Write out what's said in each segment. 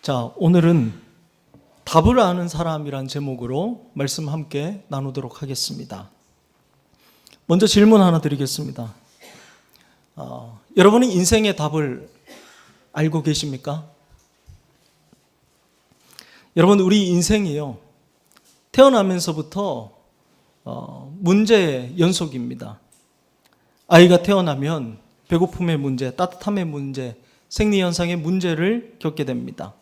자, 오늘은 답을 아는 사람이란 제목으로 말씀 함께 나누도록 하겠습니다. 먼저 질문 하나 드리겠습니다. 여러분은 인생의 답을 알고 계십니까? 여러분, 우리 인생이요, 태어나면서부터 문제의 연속입니다. 아이가 태어나면 배고픔의 문제, 따뜻함의 문제, 생리현상의 문제를 겪게 됩니다.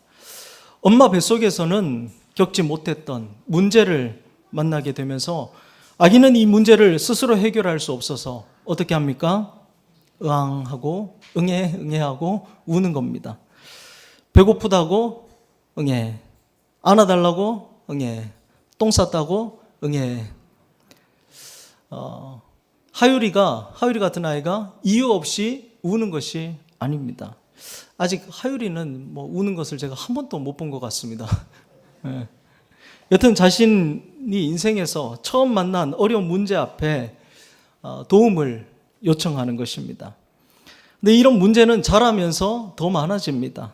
엄마 뱃속에서는 겪지 못했던 문제를 만나게 되면서 아기는 이 문제를 스스로 해결할 수 없어서 어떻게 합니까? 으앙하고 응애하고 우는 겁니다. 배고프다고 응애, 안아달라고 응애, 똥 쌌다고 응애. 하율이 같은 아이가 이유 없이 우는 것이 아닙니다. 아직 하율이는 우는 것을 제가 한 번도 못 본 것 같습니다. 네. 여튼 자신이 인생에서 처음 만난 어려운 문제 앞에 도움을 요청하는 것입니다. 근데 이런 문제는 자라면서 더 많아집니다.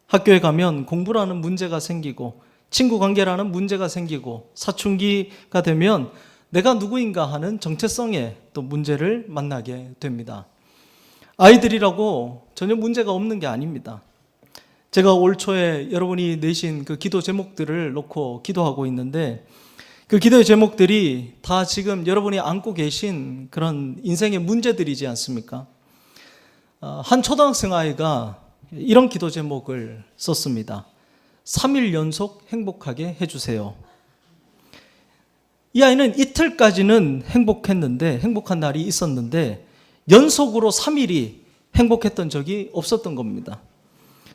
학교에 가면 공부라는 문제가 생기고 친구 관계라는 문제가 생기고 사춘기가 되면 내가 누구인가 하는 정체성의 또 문제를 만나게 됩니다. 아이들이라고 전혀 문제가 없는 게 아닙니다. 제가 올 초에 여러분이 내신 그 기도 제목들을 놓고 기도하고 있는데 그 기도의 제목들이 다 지금 여러분이 안고 계신 그런 인생의 문제들이지 않습니까? 한 초등학생 아이가 이런 기도 제목을 썼습니다. 3일 연속 행복하게 해주세요. 이 아이는 이틀까지는 행복한 날이 있었는데 연속으로 3일이 행복했던 적이 없었던 겁니다.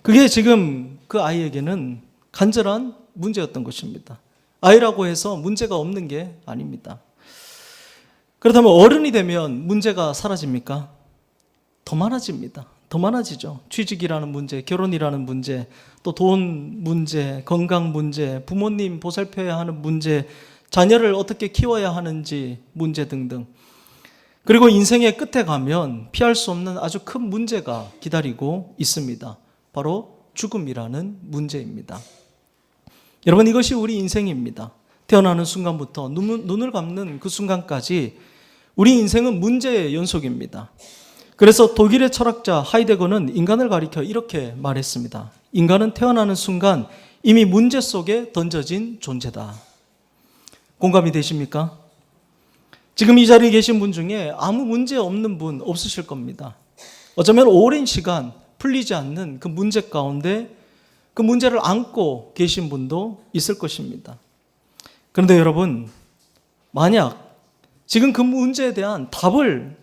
그게 지금 그 아이에게는 간절한 문제였던 것입니다. 아이라고 해서 문제가 없는 게 아닙니다. 그렇다면 어른이 되면 문제가 사라집니까? 더 많아집니다. 더 많아지죠. 취직이라는 문제, 결혼이라는 문제, 또 돈 문제, 건강 문제, 부모님 보살펴야 하는 문제, 자녀를 어떻게 키워야 하는지 문제 등등. 그리고 인생의 끝에 가면 피할 수 없는 아주 큰 문제가 기다리고 있습니다. 바로 죽음이라는 문제입니다. 여러분, 이것이 우리 인생입니다. 태어나는 순간부터 눈을 감는 그 순간까지 우리 인생은 문제의 연속입니다. 그래서 독일의 철학자 하이데거는 인간을 가리켜 이렇게 말했습니다. 인간은 태어나는 순간 이미 문제 속에 던져진 존재다. 공감이 되십니까? 지금 이 자리에 계신 분 중에 아무 문제 없는 분 없으실 겁니다. 어쩌면 오랜 시간 풀리지 않는 그 문제 가운데 그 문제를 안고 계신 분도 있을 것입니다. 그런데 여러분, 만약 지금 그 문제에 대한 답을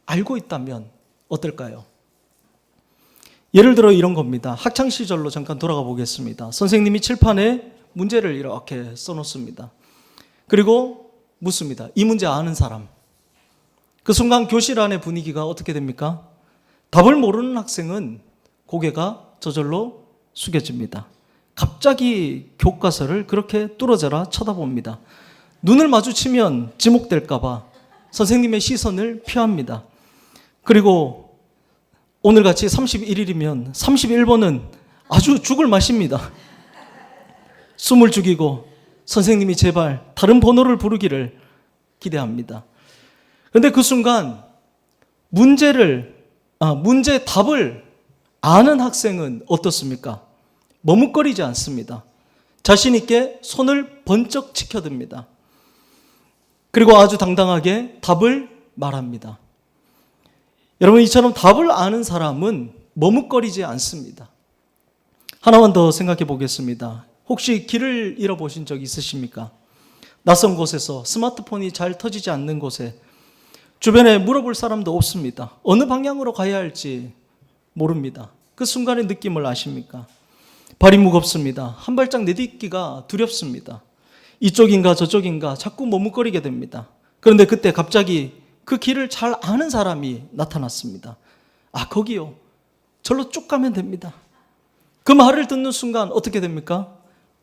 알고 있다면 어떨까요? 예를 들어 이런 겁니다. 학창시절로 잠깐 돌아가 보겠습니다. 선생님이 칠판에 문제를 이렇게 써놓습니다. 그리고 묻습니다. 이 문제 아는 사람. 그 순간 교실 안의 분위기가 어떻게 됩니까? 답을 모르는 학생은 고개가 저절로 숙여집니다. 갑자기 교과서를 그렇게 뚫어져라 쳐다봅니다. 눈을 마주치면 지목될까 봐 선생님의 시선을 피합니다. 그리고 오늘같이 31일이면 31번은 아주 죽을 맛입니다. 숨을 죽이고 선생님이 제발 다른 번호를 부르기를 기대합니다. 그런데 그 순간 문제의 답을 아는 학생은 어떻습니까? 머뭇거리지 않습니다. 자신 있게 손을 번쩍 치켜듭니다. 그리고 아주 당당하게 답을 말합니다. 여러분, 이처럼 답을 아는 사람은 머뭇거리지 않습니다. 하나만 더 생각해 보겠습니다. 혹시 길을 잃어보신 적 있으십니까? 낯선 곳에서 스마트폰이 잘 터지지 않는 곳에 주변에 물어볼 사람도 없습니다. 어느 방향으로 가야 할지 모릅니다. 그 순간의 느낌을 아십니까? 발이 무겁습니다. 한 발짝 내딛기가 두렵습니다. 이쪽인가 저쪽인가 자꾸 머뭇거리게 됩니다. 그런데 그때 갑자기 그 길을 잘 아는 사람이 나타났습니다. 아, 거기요. 절로 쭉 가면 됩니다. 그 말을 듣는 순간 어떻게 됩니까?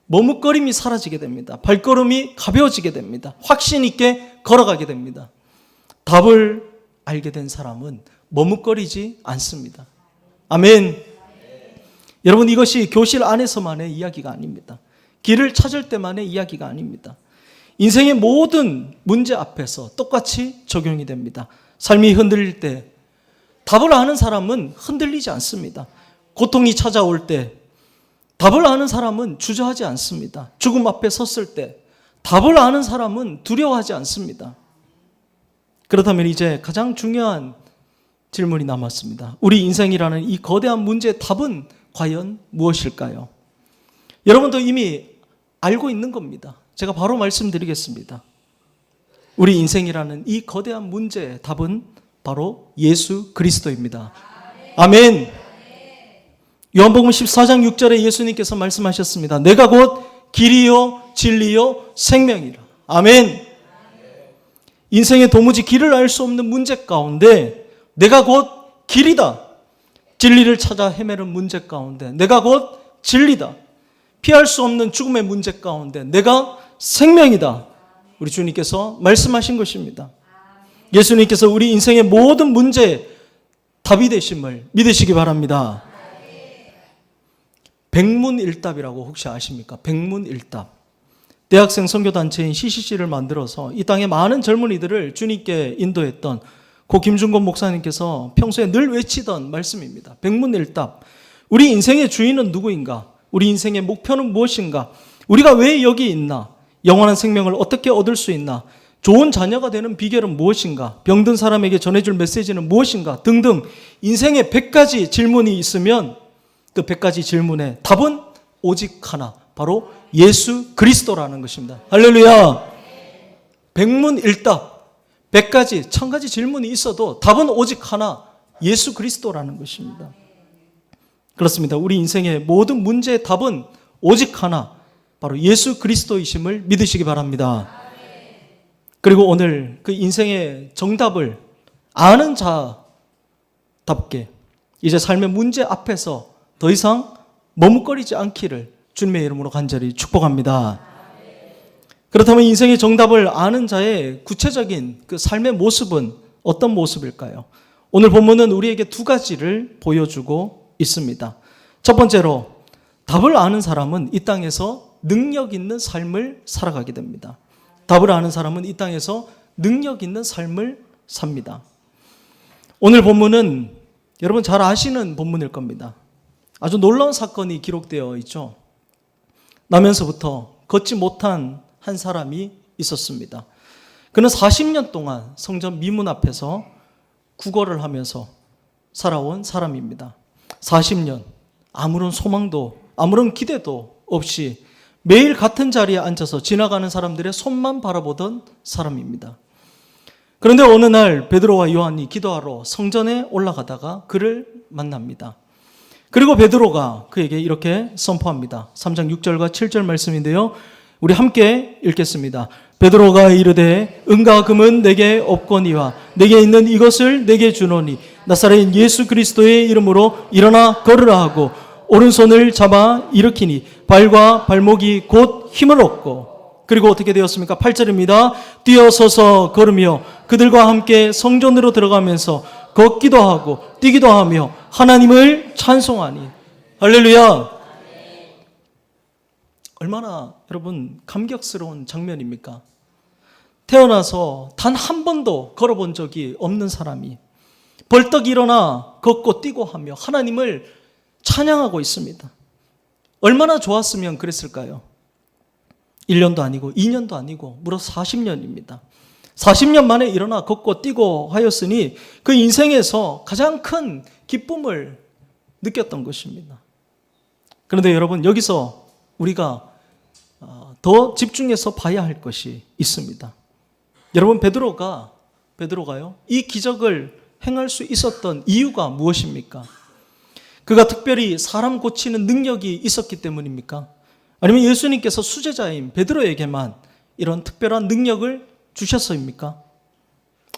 머뭇거림이 사라지게 됩니다. 발걸음이 가벼워지게 됩니다. 확신 있게 걸어가게 됩니다. 답을 알게 된 사람은 머뭇거리지 않습니다. 아멘. 여러분, 이것이 교실 안에서만의 이야기가 아닙니다. 길을 찾을 때만의 이야기가 아닙니다. 인생의 모든 문제 앞에서 똑같이 적용이 됩니다. 삶이 흔들릴 때 답을 아는 사람은 흔들리지 않습니다. 고통이 찾아올 때 답을 아는 사람은 주저하지 않습니다. 죽음 앞에 섰을 때 답을 아는 사람은 두려워하지 않습니다. 그렇다면 이제 가장 중요한 질문이 남았습니다. 우리 인생이라는 이 거대한 문제의 답은 과연 무엇일까요? 여러분도 이미 알고 있는 겁니다. 제가 바로 말씀드리겠습니다. 우리 인생이라는 이 거대한 문제의 답은 바로 예수 그리스도입니다. 아멘. 요한복음 14장 6절에 예수님께서 말씀하셨습니다. 내가 곧 길이요 진리요 생명이라. 아멘. 인생의 도무지 길을 알 수 없는 문제 가운데 내가 곧 길이다. 진리를 찾아 헤매는 문제 가운데 내가 곧 진리다. 피할 수 없는 죽음의 문제 가운데 내가 생명이다. 우리 주님께서 말씀하신 것입니다. 예수님께서 우리 인생의 모든 문제에 답이 되심을 믿으시기 바랍니다. 백문일답이라고 혹시 아십니까? 백문일답. 대학생 선교단체인 CCC를 만들어서 이 땅의 많은 젊은이들을 주님께 인도했던 고 김준권 목사님께서 평소에 늘 외치던 말씀입니다. 백문일답. 우리 인생의 주인은 누구인가? 우리 인생의 목표는 무엇인가? 우리가 왜 여기 있나? 영원한 생명을 어떻게 얻을 수 있나? 좋은 자녀가 되는 비결은 무엇인가? 병든 사람에게 전해줄 메시지는 무엇인가? 등등 인생의 100가지 질문이 있으면 그 100가지 질문의 답은 오직 하나, 바로 예수 그리스도라는 것입니다. 할렐루야. 백문일답, 100가지, 1000가지 질문이 있어도 답은 오직 하나, 예수 그리스도라는 것입니다. 그렇습니다. 우리 인생의 모든 문제의 답은 오직 하나, 바로 예수 그리스도이심을 믿으시기 바랍니다. 그리고 오늘 그 인생의 정답을 아는 자답게 이제 삶의 문제 앞에서 더 이상 머뭇거리지 않기를 주님의 이름으로 간절히 축복합니다. 그렇다면 인생의 정답을 아는 자의 구체적인 그 삶의 모습은 어떤 모습일까요? 오늘 본문은 우리에게 두 가지를 보여주고 있습니다. 첫 번째로 답을 아는 사람은 이 땅에서 능력 있는 삶을 살아가게 됩니다. 답을 아는 사람은 이 땅에서 능력 있는 삶을 삽니다. 오늘 본문은 여러분 잘 아시는 본문일 겁니다. 아주 놀라운 사건이 기록되어 있죠. 나면서부터 걷지 못한 한 사람이 있었습니다. 그는 40년 동안 성전 미문 앞에서 구걸을 하면서 살아온 사람입니다. 40년 아무런 소망도 아무런 기대도 없이 매일 같은 자리에 앉아서 지나가는 사람들의 손만 바라보던 사람입니다. 그런데 어느 날 베드로와 요한이 기도하러 성전에 올라가다가 그를 만납니다. 그리고 베드로가 그에게 이렇게 선포합니다. 3장 6절과 7절 말씀인데요. 우리 함께 읽겠습니다. 베드로가 이르되 은과 금은 내게 없거니와 내게 있는 이것을 내게 주노니 나사렛 예수 그리스도의 이름으로 일어나 걸으라 하고 오른손을 잡아 일으키니 발과 발목이 곧 힘을 얻고 그리고 어떻게 되었습니까? 8절입니다. 뛰어서서 걸으며 그들과 함께 성전으로 들어가면서 걷기도 하고 뛰기도 하며 하나님을 찬송하니. 할렐루야. 얼마나 여러분 감격스러운 장면입니까? 태어나서 단 한 번도 걸어본 적이 없는 사람이 벌떡 일어나 걷고 뛰고 하며 하나님을 찬양하고 있습니다. 얼마나 좋았으면 그랬을까요? 1년도 아니고 2년도 아니고 무려 40년입니다. 40년 만에 일어나 걷고 뛰고 하였으니 그 인생에서 가장 큰 기쁨을 느꼈던 것입니다. 그런데 여러분 여기서 우리가 더 집중해서 봐야 할 것이 있습니다. 여러분 베드로가요 이 기적을 행할 수 있었던 이유가 무엇입니까? 그가 특별히 사람 고치는 능력이 있었기 때문입니까? 아니면 예수님께서 수제자인 베드로에게만 이런 특별한 능력을 주셨습니까?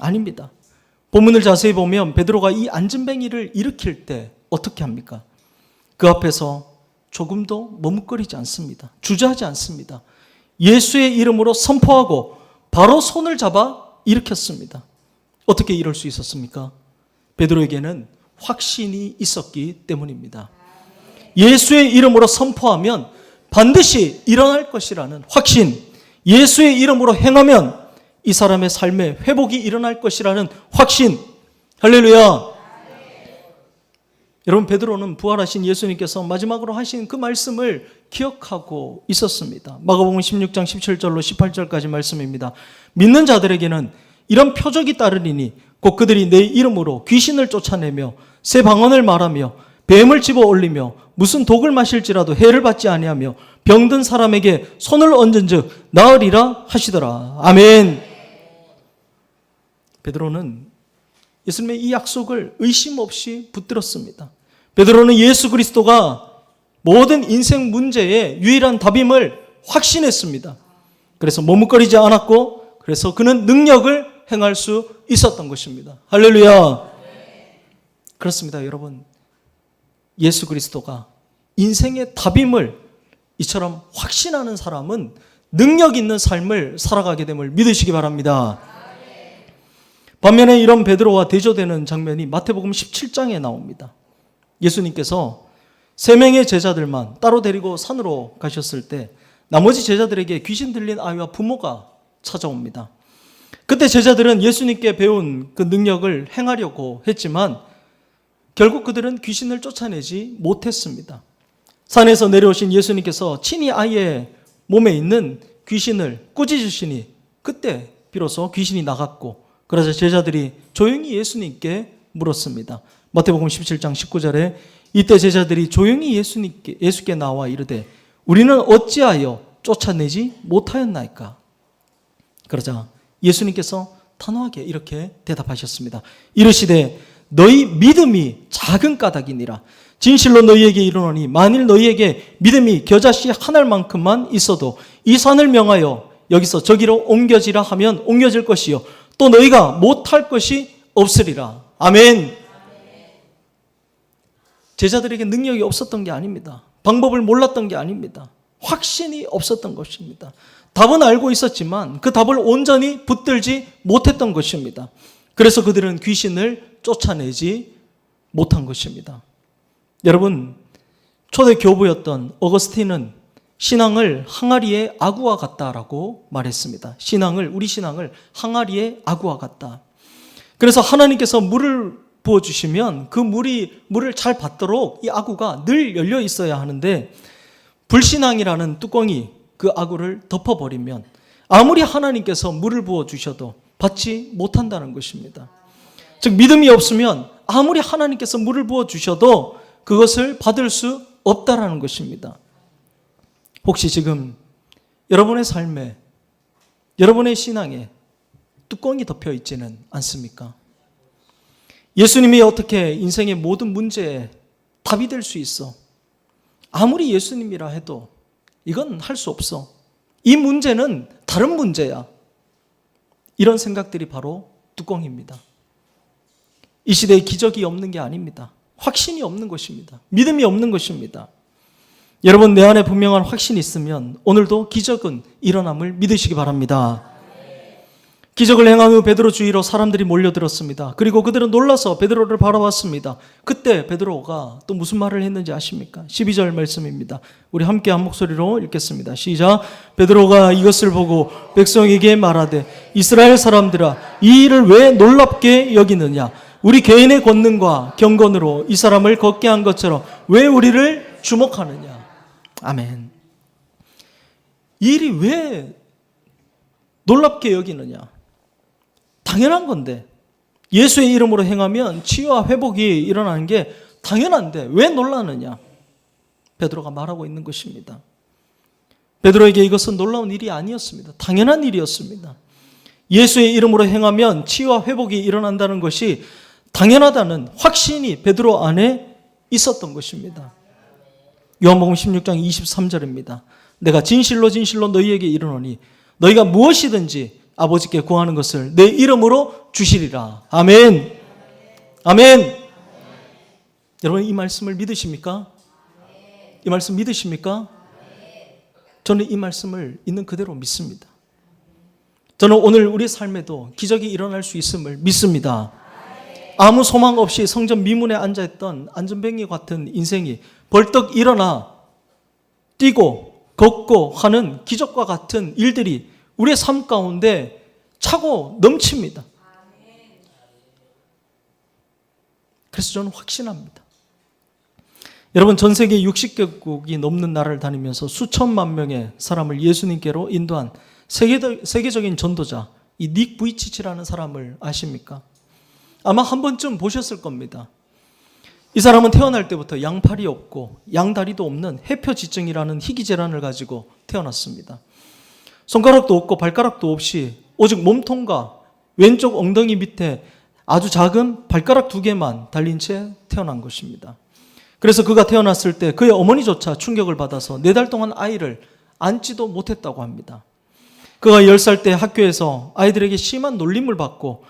아닙니다. 본문을 자세히 보면 베드로가 이 안진뱅이를 일으킬 때 어떻게 합니까? 그 앞에서 조금도 머뭇거리지 않습니다. 주저하지 않습니다. 예수의 이름으로 선포하고 바로 손을 잡아 일으켰습니다. 어떻게 이럴 수 있었습니까? 베드로에게는 확신이 있었기 때문입니다. 예수의 이름으로 선포하면 반드시 일어날 것이라는 확신, 예수의 이름으로 행하면 이 사람의 삶에 회복이 일어날 것이라는 확신. 할렐루야. 여러분, 베드로는 부활하신 예수님께서 마지막으로 하신 그 말씀을 기억하고 있었습니다. 마가복음 16장 17절로 18절까지 말씀입니다. 믿는 자들에게는 이런 표적이 따르리니 곧 그들이 내 이름으로 귀신을 쫓아내며 새 방언을 말하며 뱀을 집어 올리며 무슨 독을 마실지라도 해를 받지 아니하며 병든 사람에게 손을 얹은즉 나으리라 하시더라. 아멘. 베드로는 예수님의 이 약속을 의심 없이 붙들었습니다. 베드로는 예수 그리스도가 모든 인생 문제의 유일한 답임을 확신했습니다. 그래서 머뭇거리지 않았고, 그래서 그는 능력을 행할 수 있었던 것입니다. 할렐루야. 그렇습니다, 여러분. 예수 그리스도가 인생의 답임을 이처럼 확신하는 사람은 능력 있는 삶을 살아가게 됨을 믿으시기 바랍니다. 반면에 이런 베드로와 대조되는 장면이 마태복음 17장에 나옵니다. 예수님께서 3명의 제자들만 따로 데리고 산으로 가셨을 때 나머지 제자들에게 귀신 들린 아이와 부모가 찾아옵니다. 그때 제자들은 예수님께 배운 그 능력을 행하려고 했지만 결국 그들은 귀신을 쫓아내지 못했습니다. 산에서 내려오신 예수님께서 친히 아이의 몸에 있는 귀신을 꾸짖으시니 그때 비로소 귀신이 나갔고, 그래서 제자들이 조용히 예수님께 물었습니다. 마태복음 17장 19절에 이때 제자들이 조용히 예수께 나와 이르되 우리는 어찌하여 쫓아내지 못하였나이까? 그러자 예수님께서 단호하게 이렇게 대답하셨습니다. 이르시되 너희 믿음이 작은 까닭이니라. 진실로 너희에게 이르노니 만일 너희에게 믿음이 겨자씨 한 알만큼만 있어도 이 산을 명하여 여기서 저기로 옮겨지라 하면 옮겨질 것이요 또 너희가 못할 것이 없으리라. 아멘. 제자들에게 능력이 없었던 게 아닙니다. 방법을 몰랐던 게 아닙니다. 확신이 없었던 것입니다. 답은 알고 있었지만 그 답을 온전히 붙들지 못했던 것입니다. 그래서 그들은 귀신을 쫓아내지 못한 것입니다. 여러분, 초대 교부였던 어거스틴은 신앙을 항아리의 아구와 같다라고 말했습니다. 우리 신앙을 항아리의 아구와 같다. 그래서 하나님께서 물을 부어주시면 그 물을 잘 받도록 이 아구가 늘 열려 있어야 하는데 불신앙이라는 뚜껑이 그 아구를 덮어버리면 아무리 하나님께서 물을 부어주셔도 받지 못한다는 것입니다. 즉 믿음이 없으면 아무리 하나님께서 물을 부어주셔도 그것을 받을 수 없다라는 것입니다. 혹시 지금 여러분의 삶에, 여러분의 신앙에 뚜껑이 덮여 있지는 않습니까? 예수님이 어떻게 인생의 모든 문제에 답이 될 수 있어? 아무리 예수님이라 해도 이건 할 수 없어. 이 문제는 다른 문제야. 이런 생각들이 바로 뚜껑입니다. 이 시대에 기적이 없는 게 아닙니다. 확신이 없는 것입니다. 믿음이 없는 것입니다. 여러분, 내 안에 분명한 확신이 있으면 오늘도 기적은 일어남을 믿으시기 바랍니다. 기적을 행한 후 베드로 주위로 사람들이 몰려들었습니다. 그리고 그들은 놀라서 베드로를 바라봤습니다. 그때 베드로가 또 무슨 말을 했는지 아십니까? 12절 말씀입니다. 우리 함께 한 목소리로 읽겠습니다. 시작. 베드로가 이것을 보고 백성에게 말하되 이스라엘 사람들아, 이 일을 왜 놀랍게 여기느냐? 우리 개인의 권능과 경건으로 이 사람을 걷게 한 것처럼 왜 우리를 주목하느냐? 아멘. 이 일이 왜 놀랍게 여기느냐? 당연한 건데, 예수의 이름으로 행하면 치유와 회복이 일어나는 게 당연한데 왜 놀라느냐? 베드로가 말하고 있는 것입니다. 베드로에게 이것은 놀라운 일이 아니었습니다. 당연한 일이었습니다. 예수의 이름으로 행하면 치유와 회복이 일어난다는 것이 당연하다는 확신이 베드로 안에 있었던 것입니다. 요한복음 16장 23절입니다. 내가 진실로 진실로 너희에게 이르노니 너희가 무엇이든지 아버지께 구하는 것을 내 이름으로 주시리라. 아멘. 아멘. 여러분, 이 말씀을 믿으십니까? 이 말씀 믿으십니까? 저는 이 말씀을 있는 그대로 믿습니다. 저는 오늘 우리 삶에도 기적이 일어날 수 있음을 믿습니다. 아무 소망 없이 성전 미문에 앉아있던 안전뱅이 같은 인생이 벌떡 일어나 뛰고 걷고 하는 기적과 같은 일들이 우리의 삶 가운데 차고 넘칩니다. 그래서 저는 확신합니다. 여러분, 전 세계 60개국이 넘는 나라를 다니면서 수천만 명의 사람을 예수님께로 인도한 세계적인 전도자, 이 닉 부이치치라는 사람을 아십니까? 아마 한 번쯤 보셨을 겁니다. 이 사람은 태어날 때부터 양팔이 없고 양다리도 없는 해표지증이라는 희귀질환을 가지고 태어났습니다. 손가락도 없고 발가락도 없이 오직 몸통과 왼쪽 엉덩이 밑에 아주 작은 발가락 2개만 달린 채 태어난 것입니다. 그래서 그가 태어났을 때 그의 어머니조차 충격을 받아서 4달 동안 아이를 안지도 못했다고 합니다. 그가 10살 때 학교에서 아이들에게 심한 놀림을 받고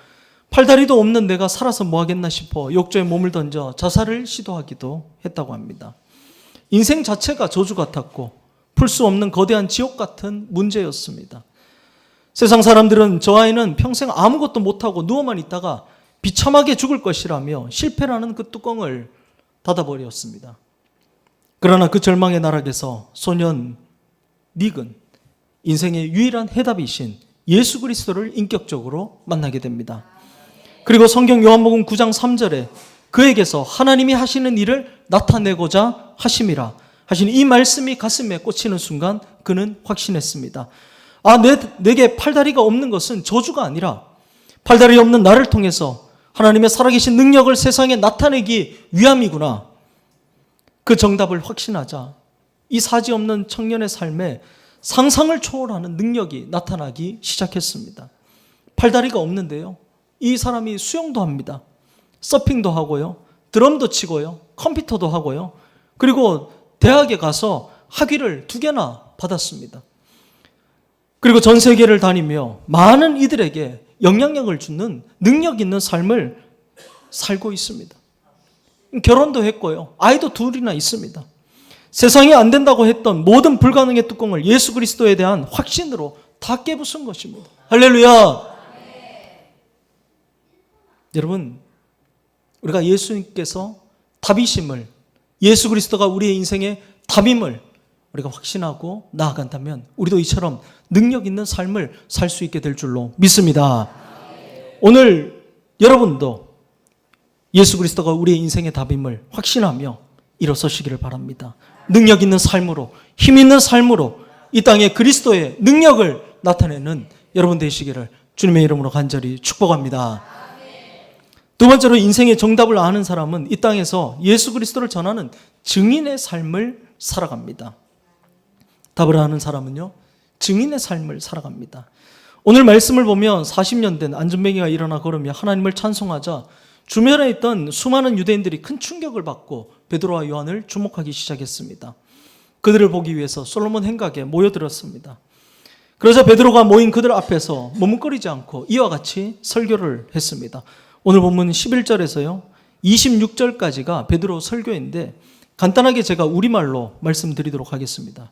팔다리도 없는 내가 살아서 뭐 하겠나 싶어 욕조에 몸을 던져 자살을 시도하기도 했다고 합니다. 인생 자체가 저주 같았고 풀 수 없는 거대한 지옥 같은 문제였습니다. 세상 사람들은 저 아이는 평생 아무것도 못하고 누워만 있다가 비참하게 죽을 것이라며 실패라는 그 뚜껑을 닫아버렸습니다. 그러나 그 절망의 나락에서 소년 닉은 인생의 유일한 해답이신 예수 그리스도를 인격적으로 만나게 됩니다. 그리고 성경 요한복음 9장 3절에 그에게서 하나님이 하시는 일을 나타내고자 하심이라 하신 이 말씀이 가슴에 꽂히는 순간 그는 확신했습니다. 내게 팔다리가 없는 것은 저주가 아니라 팔다리 없는 나를 통해서 하나님의 살아계신 능력을 세상에 나타내기 위함이구나. 그 정답을 확신하자 이 사지 없는 청년의 삶에 상상을 초월하는 능력이 나타나기 시작했습니다. 팔다리가 없는데요, 이 사람이 수영도 합니다. 서핑도 하고요, 드럼도 치고요, 컴퓨터도 하고요, 그리고 대학에 가서 학위를 2개나 받았습니다. 그리고 전 세계를 다니며 많은 이들에게 영향력을 주는 능력 있는 삶을 살고 있습니다. 결혼도 했고요, 아이도 2이나 있습니다. 세상이 안 된다고 했던 모든 불가능의 뚜껑을 예수 그리스도에 대한 확신으로 다 깨부순 것입니다. 할렐루야! 여러분, 우리가 예수님께서 답이심을, 예수 그리스도가 우리의 인생의 답임을 우리가 확신하고 나아간다면 우리도 이처럼 능력 있는 삶을 살 수 있게 될 줄로 믿습니다. 오늘 여러분도 예수 그리스도가 우리의 인생의 답임을 확신하며 일어서시기를 바랍니다. 능력 있는 삶으로, 힘 있는 삶으로 이 땅에 그리스도의 능력을 나타내는 여러분 되시기를 주님의 이름으로 간절히 축복합니다. 두 번째로, 인생의 정답을 아는 사람은 이 땅에서 예수 그리스도를 전하는 증인의 삶을 살아갑니다. 답을 아는 사람은요, 증인의 삶을 살아갑니다. 오늘 말씀을 보면 40년 된 안전뱅이가 일어나 걸으며 하나님을 찬송하자 주변에 있던 수많은 유대인들이 큰 충격을 받고 베드로와 요한을 주목하기 시작했습니다. 그들을 보기 위해서 솔로몬 행각에 모여들었습니다. 그러자 베드로가 모인 그들 앞에서 머뭇거리지 않고 이와 같이 설교를 했습니다. 오늘 본문 11절에서요 26절까지가 베드로 설교인데 간단하게 제가 우리말로 말씀드리도록 하겠습니다.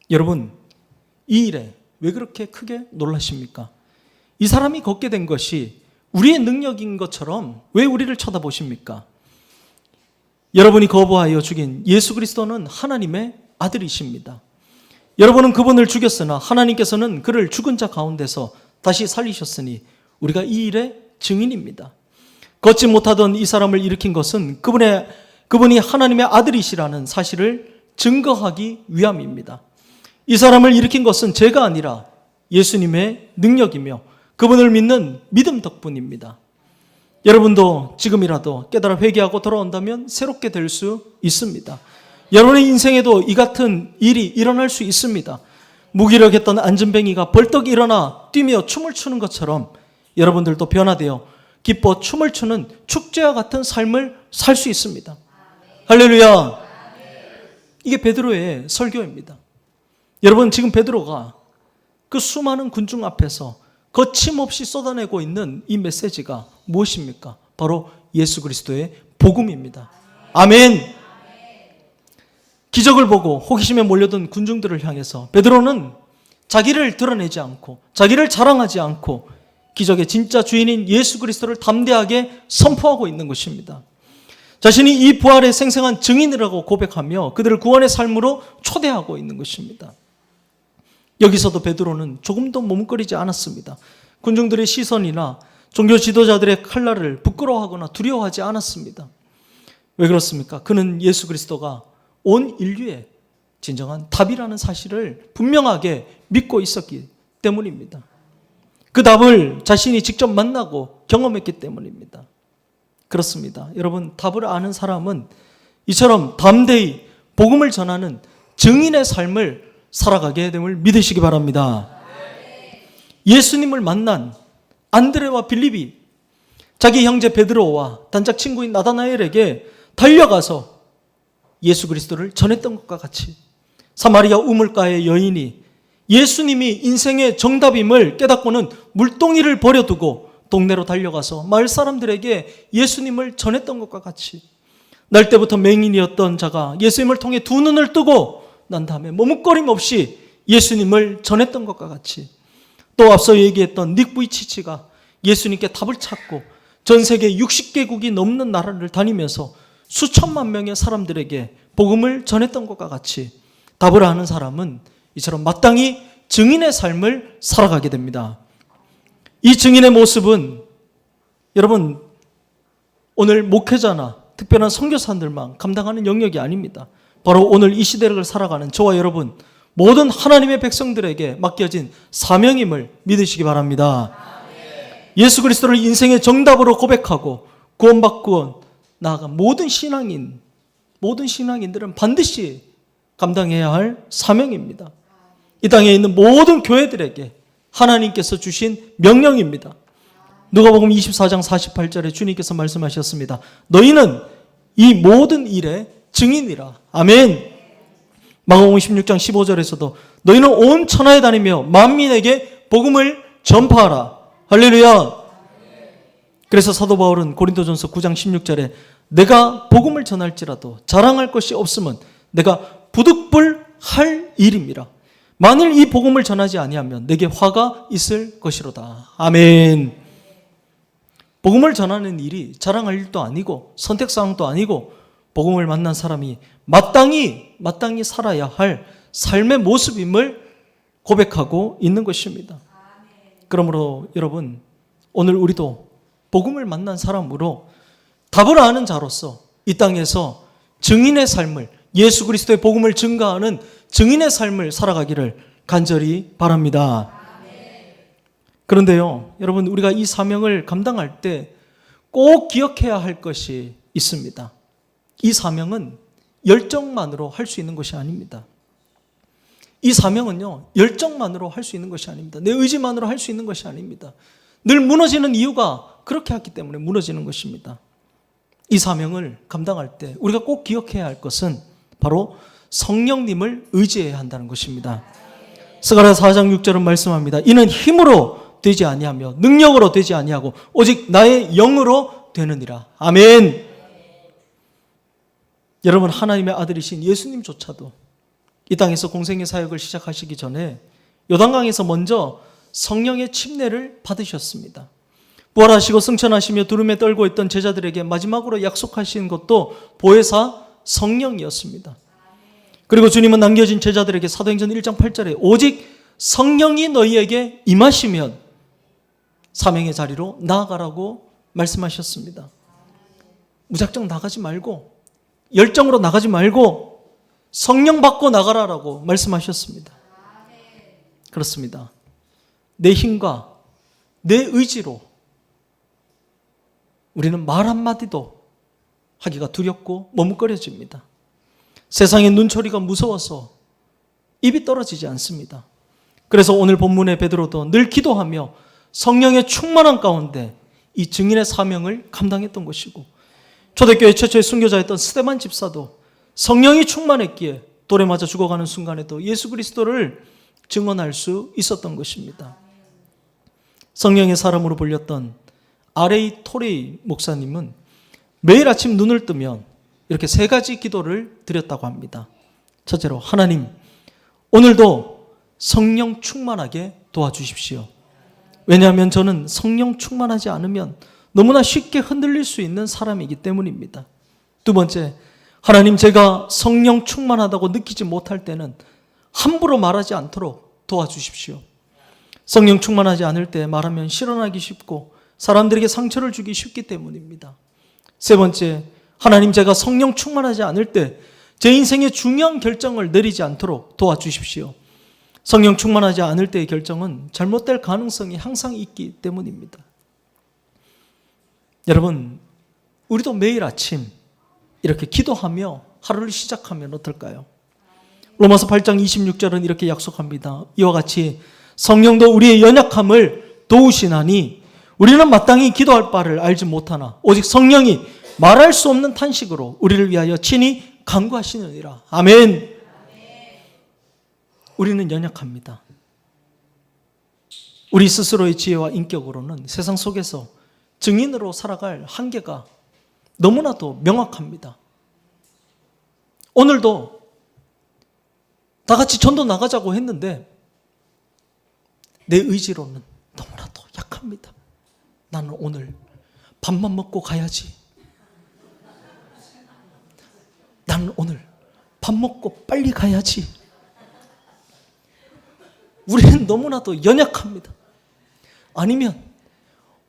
여러분, 이 일에 왜 그렇게 크게 놀라십니까? 이 사람이 걷게 된 것이 우리의 능력인 것처럼 왜 우리를 쳐다보십니까? 여러분이 거부하여 죽인 예수 그리스도는 하나님의 아들이십니다. 여러분은 그분을 죽였으나 하나님께서는 그를 죽은 자 가운데서 다시 살리셨으니 우리가 이 일의 증인입니다. 걷지 못하던 이 사람을 일으킨 것은 그분이 하나님의 아들이시라는 사실을 증거하기 위함입니다. 이 사람을 일으킨 것은 제가 아니라 예수님의 능력이며 그분을 믿는 믿음 덕분입니다. 여러분도 지금이라도 깨달아 회개하고 돌아온다면 새롭게 될 수 있습니다. 여러분의 인생에도 이 같은 일이 일어날 수 있습니다. 무기력했던 안전뱅이가 벌떡 일어나 뛰며 춤을 추는 것처럼 여러분들도 변화되어 기뻐 춤을 추는 축제와 같은 삶을 살 수 있습니다. 할렐루야! 이게 베드로의 설교입니다. 여러분, 지금 베드로가 그 수많은 군중 앞에서 거침없이 쏟아내고 있는 이 메시지가 무엇입니까? 바로 예수 그리스도의 복음입니다. 아멘! 기적을 보고 호기심에 몰려든 군중들을 향해서 베드로는 자기를 드러내지 않고 자기를 자랑하지 않고 기적의 진짜 주인인 예수 그리스도를 담대하게 선포하고 있는 것입니다. 자신이 이 부활의 생생한 증인이라고 고백하며 그들을 구원의 삶으로 초대하고 있는 것입니다. 여기서도 베드로는 조금도 머뭇거리지 않았습니다. 군중들의 시선이나 종교 지도자들의 칼날을 부끄러워하거나 두려워하지 않았습니다. 왜 그렇습니까? 그는 예수 그리스도가 온 인류의 진정한 답이라는 사실을 분명하게 믿고 있었기 때문입니다. 그 답을 자신이 직접 만나고 경험했기 때문입니다. 그렇습니다. 여러분, 답을 아는 사람은 이처럼 담대히 복음을 전하는 증인의 삶을 살아가게 됨을 믿으시기 바랍니다. 예수님을 만난 안드레와 빌립이 자기 형제 베드로와 단짝 친구인 나다나엘에게 달려가서 예수 그리스도를 전했던 것과 같이 사마리아 우물가의 여인이 예수님이 인생의 정답임을 깨닫고는 물동이를 버려두고 동네로 달려가서 마을 사람들에게 예수님을 전했던 것과 같이 날 때부터 맹인이었던 자가 예수님을 통해 두 눈을 뜨고 난 다음에 머뭇거림 없이 예수님을 전했던 것과 같이 또 앞서 얘기했던 닉 부이치치가 예수님께 답을 찾고 전 세계 60개국이 넘는 나라를 다니면서 수천만 명의 사람들에게 복음을 전했던 것과 같이 답을 아는 사람은 이처럼 마땅히 증인의 삶을 살아가게 됩니다. 이 증인의 모습은 여러분 오늘 목회자나 특별한 선교사들만 감당하는 영역이 아닙니다. 바로 오늘 이 시대를 살아가는 저와 여러분 모든 하나님의 백성들에게 맡겨진 사명임을 믿으시기 바랍니다. 예수 그리스도를 인생의 정답으로 고백하고 구원받고 나아간 모든 신앙인들은 반드시 감당해야 할 사명입니다. 이 땅에 있는 모든 교회들에게 하나님께서 주신 명령입니다. 누가복음 24장 48절에 주님께서 말씀하셨습니다. 너희는 이 모든 일의 증인이라. 아멘. 마가복음 16장 15절에서도 너희는 온 천하에 다니며 만민에게 복음을 전파하라. 할렐루야. 그래서 사도 바울은 고린도전서 9장 16절에 내가 복음을 전할지라도 자랑할 것이 없으면 내가 부득불할 일입니다. 만일 이 복음을 전하지 아니하면 내게 화가 있을 것이로다. 아멘. 복음을 전하는 일이 자랑할 일도 아니고 선택사항도 아니고 복음을 만난 사람이 마땅히 살아야 할 삶의 모습임을 고백하고 있는 것입니다. 그러므로 여러분 오늘 우리도 복음을 만난 사람으로 답을 아는 자로서 이 땅에서 증인의 삶을 예수 그리스도의 복음을 증거하는 증인의 삶을 살아가기를 간절히 바랍니다. 그런데요, 여러분 우리가 이 사명을 감당할 때 꼭 기억해야 할 것이 있습니다. 이 사명은 열정만으로 할 수 있는 것이 아닙니다. 이 사명은요, 열정만으로 할 수 있는 것이 아닙니다. 내 의지만으로 할 수 있는 것이 아닙니다. 늘 무너지는 이유가 그렇게 했기 때문에 무너지는 것입니다. 이 사명을 감당할 때 우리가 꼭 기억해야 할 것은 바로 성령님을 의지해야 한다는 것입니다. 스가랴 4장 6절은 말씀합니다. 이는 힘으로 되지 아니하며 능력으로 되지 아니하고 오직 나의 영으로 되느니라. 아멘. 여러분 하나님의 아들이신 예수님조차도 이 땅에서 공생의 사역을 시작하시기 전에 요단강에서 먼저 성령의 침례를 받으셨습니다. 부활하시고 승천하시며 두름에 떨고 있던 제자들에게 마지막으로 약속하신 것도 보혜사 성령이었습니다. 그리고 주님은 남겨진 제자들에게 사도행전 1장 8절에 오직 성령이 너희에게 임하시면 사명의 자리로 나아가라고 말씀하셨습니다. 무작정 나가지 말고 열정으로 나가지 말고 성령 받고 나가라라고 말씀하셨습니다. 그렇습니다. 내 힘과 내 의지로 우리는 말 한마디도 하기가 두렵고 머뭇거려집니다. 세상의 눈초리가 무서워서 입이 떨어지지 않습니다. 그래서 오늘 본문의 베드로도 늘 기도하며 성령의 충만한 가운데 이 증인의 사명을 감당했던 것이고 초대교회 최초의 순교자였던 스데반 집사도 성령이 충만했기에 돌에 맞아 죽어가는 순간에도 예수 그리스도를 증언할 수 있었던 것입니다. 성령의 사람으로 불렸던 R.A. 토레이 목사님은 매일 아침 눈을 뜨면 이렇게 세 가지 기도를 드렸다고 합니다. 첫째로 하나님 오늘도 성령 충만하게 도와주십시오. 왜냐하면 저는 성령 충만하지 않으면 너무나 쉽게 흔들릴 수 있는 사람이기 때문입니다. 두 번째, 하나님, 제가 성령 충만하다고 느끼지 못할 때는 함부로 말하지 않도록 도와주십시오. 성령 충만하지 않을 때 말하면 실언하기 쉽고 사람들에게 상처를 주기 쉽기 때문입니다. 세 번째, 하나님, 제가 성령 충만하지 않을 때 제 인생의 중요한 결정을 내리지 않도록 도와주십시오. 성령 충만하지 않을 때의 결정은 잘못될 가능성이 항상 있기 때문입니다. 여러분, 우리도 매일 아침 이렇게 기도하며 하루를 시작하면 어떨까요? 로마서 8장 26절은 이렇게 약속합니다. 이와 같이 성령도 우리의 연약함을 도우시나니 우리는 마땅히 기도할 바를 알지 못하나 오직 성령이 말할 수 없는 탄식으로 우리를 위하여 친히 간구하시느니라. 아멘. 우리는 연약합니다. 우리 스스로의 지혜와 인격으로는 세상 속에서 증인으로 살아갈 한계가 너무나도 명확합니다. 오늘도 다 같이 전도 나가자고 했는데 내 의지로는 너무나도 약합니다. 나는 오늘 밥만 먹고 가야지. 나는 오늘 밥 먹고 빨리 가야지. 우리는 너무나도 연약합니다. 아니면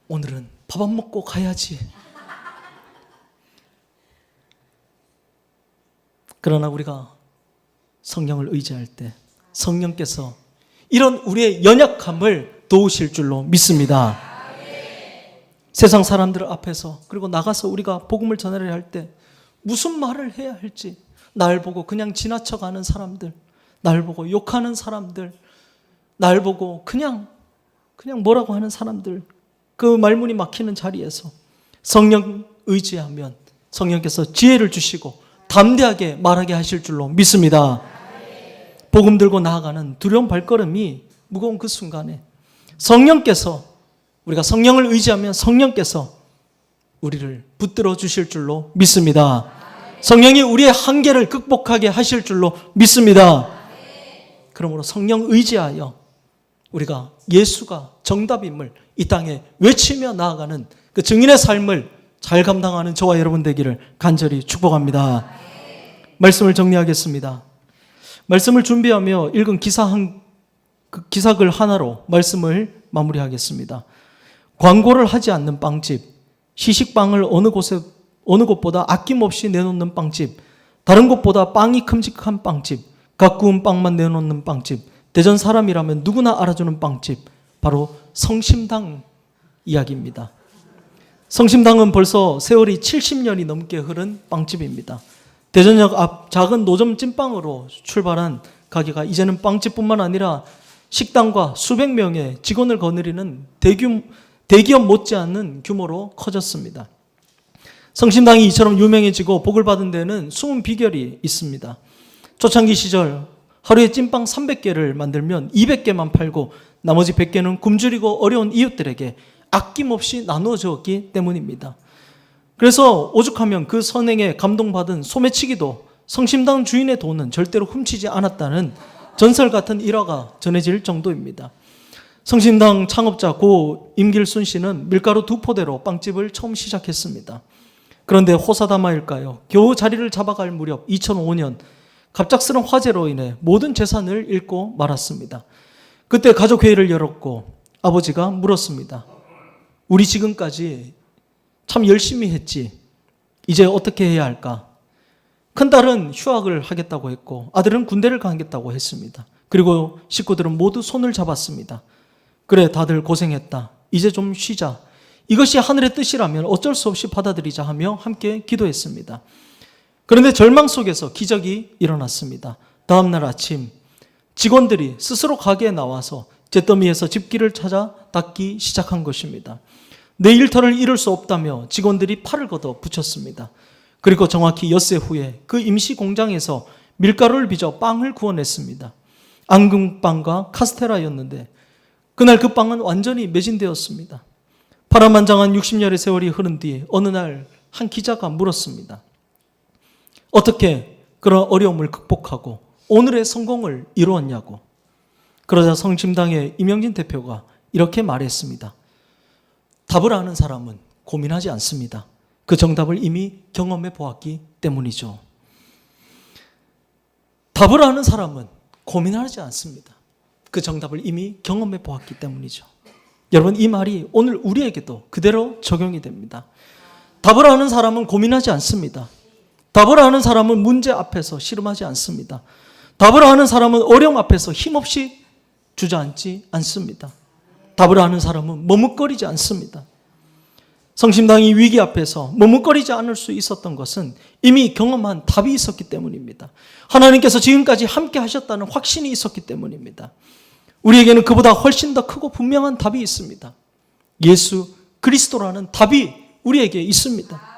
오늘은 밥 안 먹고 가야지. 그러나 우리가 성령을 의지할 때 성령께서 이런 우리의 연약함을 도우실 줄로 믿습니다. 세상 사람들 앞에서 그리고 나가서 우리가 복음을 전하려 할 때 무슨 말을 해야 할지, 날 보고 그냥 지나쳐가는 사람들, 날 보고 욕하는 사람들, 날 보고 그냥 뭐라고 하는 사람들, 그 말문이 막히는 자리에서 성령 의지하면 성령께서 지혜를 주시고 담대하게 말하게 하실 줄로 믿습니다. 복음 들고 나아가는 두려운 발걸음이 무거운 그 순간에 성령께서, 우리가 성령을 의지하면 성령께서 우리를 붙들어 주실 줄로 믿습니다. 성령이 우리의 한계를 극복하게 하실 줄로 믿습니다. 그러므로 성령 의지하여 우리가 예수가 정답임을 이 땅에 외치며 나아가는 그 증인의 삶을 잘 감당하는 저와 여러분 되기를 간절히 축복합니다. 말씀을 정리하겠습니다. 말씀을 준비하며 읽은 기사글 하나로 말씀을 마무리하겠습니다. 광고를 하지 않는 빵집, 시식빵을 어느 곳보다 아낌없이 내놓는 빵집, 다른 곳보다 빵이 큼직한 빵집, 각 구운 빵만 내놓는 빵집, 대전 사람이라면 누구나 알아주는 빵집, 바로 성심당 이야기입니다. 성심당은 벌써 세월이 70년이 넘게 흐른 빵집입니다. 대전역 앞 작은 노점 찐빵으로 출발한 가게가 이제는 빵집뿐만 아니라 식당과 수백 명의 직원을 거느리는 대기업 못지않는 규모로 커졌습니다. 성심당이 이처럼 유명해지고 복을 받은 데는 숨은 비결이 있습니다. 초창기 시절 하루에 찐빵 300개를 만들면 200개만 팔고 나머지 100개는 굶주리고 어려운 이웃들에게 아낌없이 나누어 주었기 때문입니다. 그래서 오죽하면 그 선행에 감동받은 소매치기도 성심당 주인의 돈은 절대로 훔치지 않았다는 전설 같은 일화가 전해질 정도입니다. 성심당 창업자 고 임길순 씨는 밀가루 2포대로 빵집을 처음 시작했습니다. 그런데 호사다마일까요? 겨우 자리를 잡아갈 무렵 2005년 갑작스런 화재로 인해 모든 재산을 잃고 말았습니다. 그때 가족회의를 열었고 아버지가 물었습니다. 우리 지금까지 참 열심히 했지. 이제 어떻게 해야 할까? 큰딸은 휴학을 하겠다고 했고 아들은 군대를 가겠다고 했습니다. 그리고 식구들은 모두 손을 잡았습니다. 그래, 다들 고생했다. 이제 좀 쉬자. 이것이 하늘의 뜻이라면 어쩔 수 없이 받아들이자 하며 함께 기도했습니다. 그런데 절망 속에서 기적이 일어났습니다. 다음 날 아침 직원들이 스스로 가게에 나와서 잿더미에서 집기를 찾아 닦기 시작한 것입니다. 내 일터를 이룰 수 없다며 직원들이 팔을 걷어 붙였습니다. 그리고 정확히 엿새 후에 그 임시 공장에서 밀가루를 빚어 빵을 구워냈습니다. 앙금빵과 카스테라였는데 그날 그 빵은 완전히 매진되었습니다. 파란만장한 60년의 세월이 흐른 뒤 어느 날 한 기자가 물었습니다. 어떻게 그런 어려움을 극복하고 오늘의 성공을 이루었냐고. 그러자 성심당의 임영진 대표가 이렇게 말했습니다. 답을 아는 사람은 고민하지 않습니다. 그 정답을 이미 경험해 보았기 때문이죠. 답을 아는 사람은 고민하지 않습니다. 그 정답을 이미 경험해 보았기 때문이죠. 여러분, 이 말이 오늘 우리에게도 그대로 적용이 됩니다. 답을 아는 사람은 고민하지 않습니다. 답을 아는 사람은 문제 앞에서 씨름하지 않습니다. 답을 아는 사람은 어려움 앞에서 힘없이 주저앉지 않습니다. 답을 아는 사람은 머뭇거리지 않습니다. 성심당이 위기 앞에서 머뭇거리지 않을 수 있었던 것은 이미 경험한 답이 있었기 때문입니다. 하나님께서 지금까지 함께 하셨다는 확신이 있었기 때문입니다. 우리에게는 그보다 훨씬 더 크고 분명한 답이 있습니다. 예수 그리스도라는 답이 우리에게 있습니다.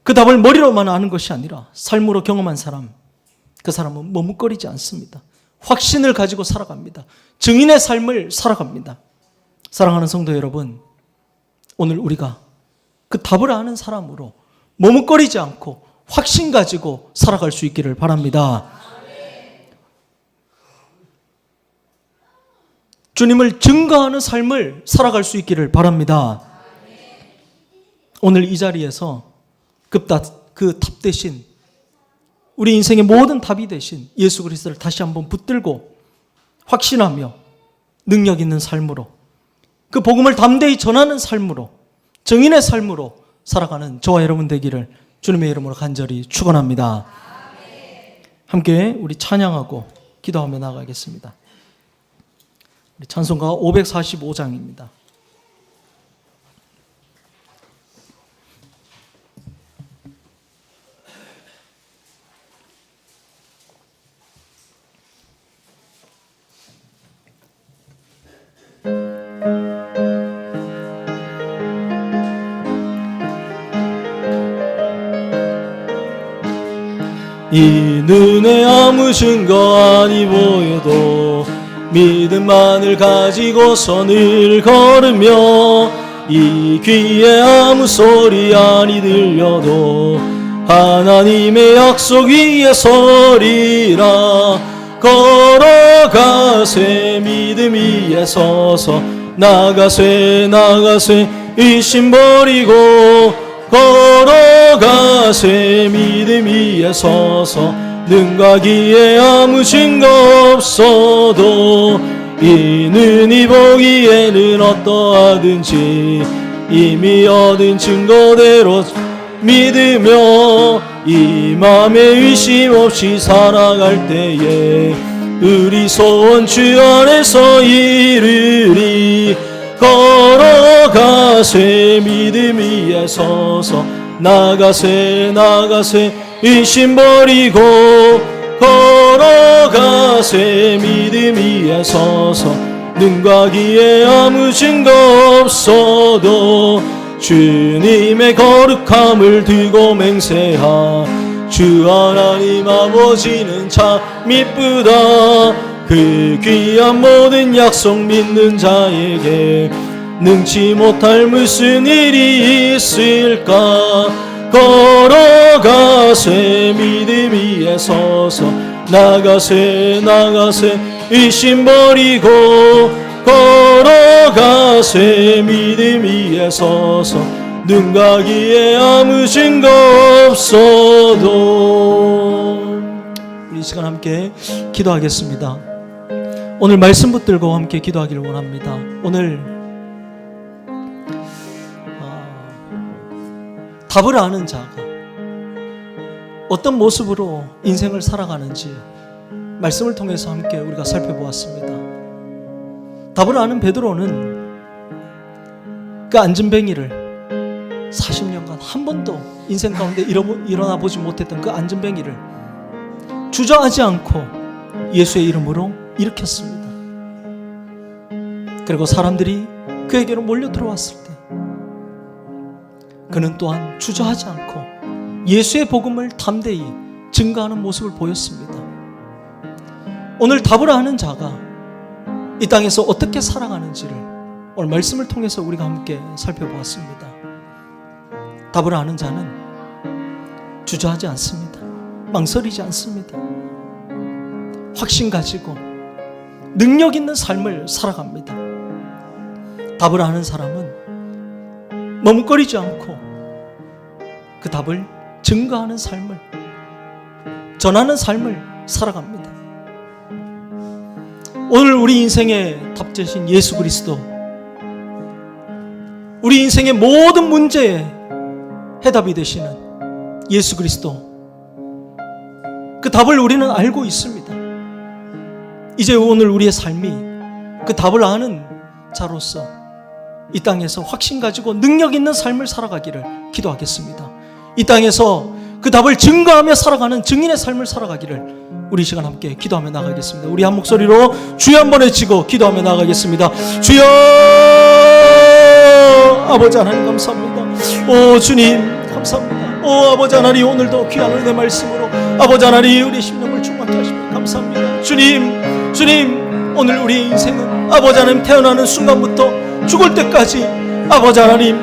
그 답을 머리로만 아는 것이 아니라 삶으로 경험한 사람, 그 사람은 머뭇거리지 않습니다. 확신을 가지고 살아갑니다. 증인의 삶을 살아갑니다. 사랑하는 성도 여러분, 오늘 우리가 그 답을 아는 사람으로 머뭇거리지 않고 확신 가지고 살아갈 수 있기를 바랍니다. 주님을 증거하는 삶을 살아갈 수 있기를 바랍니다. 오늘 이 자리에서 그 답 대신 우리 인생의 모든 답이 되신 예수 그리스도를 다시 한번 붙들고 확신하며 능력 있는 삶으로 그 복음을 담대히 전하는 삶으로 증인의 삶으로 살아가는 저와 여러분 되기를 주님의 이름으로 간절히 축원합니다. 함께 우리 찬양하고 기도하며 나가겠습니다. 우리 찬송가 545장입니다. 이 눈에 아무 증거 아니 보여도 믿음만을 가지고서 늘 걸으며 이 귀에 아무 소리 아니 들려도 하나님의 약속 위에 서리라. 걸어가세 믿음 위에 서서 나가세 의심 버리고 걸어가세 믿음 위에 서서 능과 기에 아무 증거 없어도 이 눈이 보기에는 어떠하든지 이미 얻은 증거대로 믿으며 이 맘에 의심 없이 살아갈 때에 우리 소원 주 안에서 이르리. 걸어가세 믿음 위에 서서 나가세 의심 버리고 걸어가세 믿음 위에 서서 눈과 귀에 아무 증거 없어도 주님의 거룩함을 두고 맹세하. 주 하나님 아버지는 참 이쁘다. 그 귀한 모든 약속 믿는 자에게 능치 못할 무슨 일이 있을까. 걸어가세 믿음 위에 서서 나가세 의심 버리고 걸어가세 믿음 위에 서서 눈과 귀에 아무 증거 없어도. 우리 이 시간 함께 기도하겠습니다. 오늘 말씀 붙들고 함께 기도하기를 원합니다. 오늘 답을 아는 자가 어떤 모습으로 인생을 살아가는지 말씀을 통해서 함께 우리가 살펴보았습니다. 답을 아는 베드로는 그 안전뱅이를 40년간 한 번도 인생 가운데 일어나 보지 못했던 그 안전뱅이를 주저하지 않고 예수의 이름으로 일으켰습니다. 그리고 사람들이 그에게로 몰려 들어왔을 때 그는 또한 주저하지 않고 예수의 복음을 담대히 증거하는 모습을 보였습니다. 오늘 답을 아는 자가 이 땅에서 어떻게 살아가는지를 오늘 말씀을 통해서 우리가 함께 살펴보았습니다. 답을 아는 자는 주저하지 않습니다. 망설이지 않습니다. 확신 가지고 능력 있는 삶을 살아갑니다. 답을 아는 사람은 머뭇거리지 않고 그 답을 증거하는 삶을, 전하는 삶을 살아갑니다. 오늘 우리 인생의 답되신 예수 그리스도, 우리 인생의 모든 문제에 해답이 되시는 예수 그리스도, 그 답을 우리는 알고 있습니다. 이제 오늘 우리의 삶이 그 답을 아는 자로서 이 땅에서 확신 가지고 능력 있는 삶을 살아가기를 기도하겠습니다. 이 땅에서 그 답을 증거하며 살아가는 증인의 삶을 살아가기를 우리 시간 함께 기도하며 나가겠습니다. 우리 한 목소리로 주여 한번 외치고 기도하며 나가겠습니다. 주여, 아버지 하나님 감사합니다. 오 주님 감사합니다. 오 아버지 하나님, 오늘도 귀한 은혜 말씀으로 아버지 하나님 우리 심령을 충만케 하시며 감사합니다. 주님 오늘 우리 인생은 아버지 하나님 태어나는 순간부터 죽을 때까지 아버지 하나님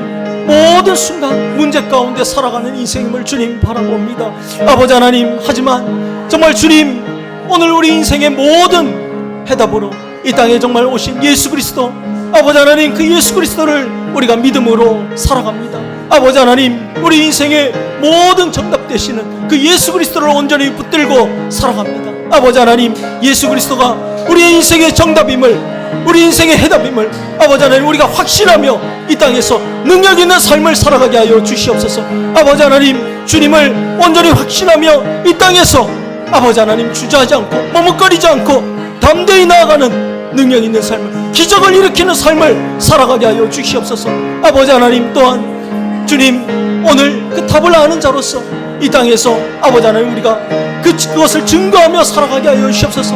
모든 순간 문제 가운데 살아가는 인생임을 주님 바라봅니다. 아버지 하나님, 하지만 정말 주님 오늘 우리 인생의 모든 해답으로 이 땅에 정말 오신 예수 그리스도, 아버지 하나님 그 예수 그리스도를 우리가 믿음으로 살아갑니다. 아버지 하나님, 우리 인생의 모든 정답 되시는 그 예수 그리스도를 온전히 붙들고 살아갑니다. 아버지 하나님, 예수 그리스도가 우리의 인생의 정답임을, 우리 인생의 해답임을 아버지 하나님 우리가 확신하며 이 땅에서 능력 있는 삶을 살아가게 하여 주시옵소서. 아버지 하나님, 주님을 온전히 확신하며 이 땅에서 아버지 하나님 주저하지 않고 머뭇거리지 않고 담대히 나아가는 능력 있는 삶을, 기적을 일으키는 삶을 살아가게 하여 주시옵소서. 아버지 하나님, 또한 주님 오늘 그 답을 아는 자로서 이 땅에서 아버지 하나님 우리가 그것을 증거하며 살아가게 하여 주시옵소서.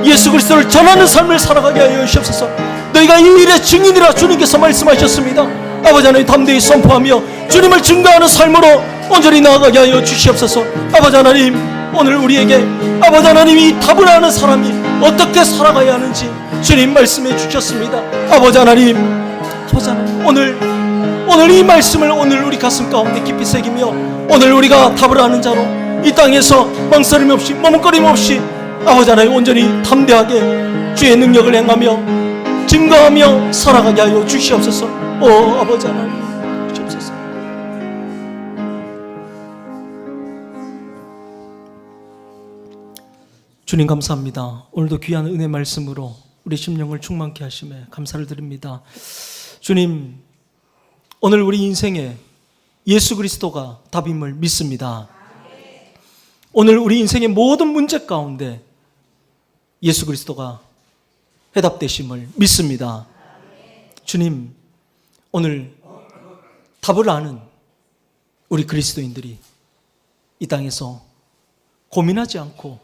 예수 그리스도를 전하는 삶을 살아가게 하여 주시옵소서. 너희가 이 일의 증인이라 주님께서 말씀하셨습니다. 아버지 하나님, 담대히 선포하며 주님을 증거하는 삶으로 온전히 나아가게 하여 주시옵소서. 아버지 하나님, 오늘 우리에게 아버지 하나님 이 답을 아는 사람이 어떻게 살아가야 하는지 주님 말씀해 주셨습니다. 아버지 하나님, 오늘 이 말씀을 오늘 우리 가슴 가운데 깊이 새기며 오늘 우리가 답을 아는 자로 이 땅에서 망설임 없이 머뭇거림 없이 아버지 하나님 온전히 담대하게 주의 능력을 행하며 증거하며 살아가게 하여 주시옵소서. 오 아버지 하나님 주옵소서. 주님 감사합니다. 오늘도 귀한 은혜 말씀으로 우리 심령을 충만케 하심에 감사를 드립니다. 주님, 오늘 우리 인생에 예수 그리스도가 답임을 믿습니다. 오늘 우리 인생의 모든 문제 가운데 예수 그리스도가 해답되심을 믿습니다. 주님, 오늘 답을 아는 우리 그리스도인들이 이 땅에서 고민하지 않고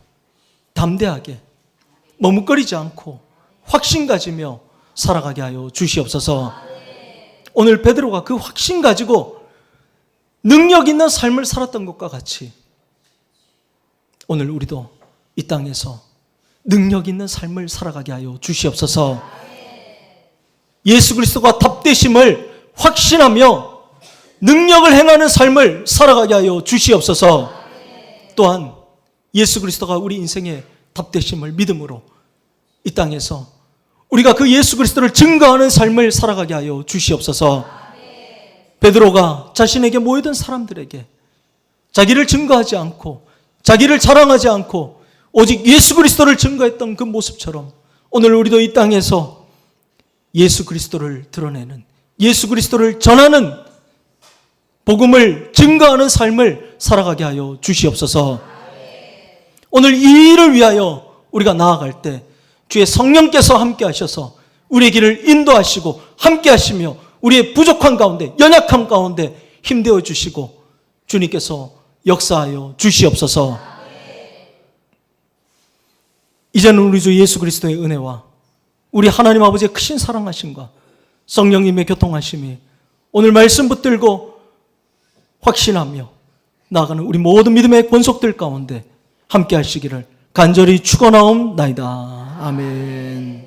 담대하게 머뭇거리지 않고 확신 가지며 살아가게 하여 주시옵소서. 오늘 베드로가 그 확신 가지고 능력 있는 삶을 살았던 것과 같이 오늘 우리도 이 땅에서 능력 있는 삶을 살아가게 하여 주시옵소서. 예수 그리스도가 답되심을 확신하며 능력을 행하는 삶을 살아가게 하여 주시옵소서. 또한 예수 그리스도가 우리 인생의 답되심을 믿음으로 이 땅에서 우리가 그 예수 그리스도를 증거하는 삶을 살아가게 하여 주시옵소서. 베드로가 자신에게 모이던 사람들에게 자기를 증거하지 않고 자기를 자랑하지 않고 오직 예수 그리스도를 증거했던 그 모습처럼 오늘 우리도 이 땅에서 예수 그리스도를 드러내는, 예수 그리스도를 전하는, 복음을 증거하는 삶을 살아가게 하여 주시옵소서. 오늘 이 일을 위하여 우리가 나아갈 때 주의 성령께서 함께 하셔서 우리의 길을 인도하시고 함께 하시며 우리의 부족한 가운데, 연약함 가운데 힘되어 주시고 주님께서 역사하여 주시옵소서. 이제는 우리 주 예수 그리스도의 은혜와 우리 하나님 아버지의 크신 사랑하심과 성령님의 교통하심이 오늘 말씀 붙들고 확신하며 나아가는 우리 모든 믿음의 권속들 가운데 함께 하시기를 간절히 축원하옵나이다. 아멘.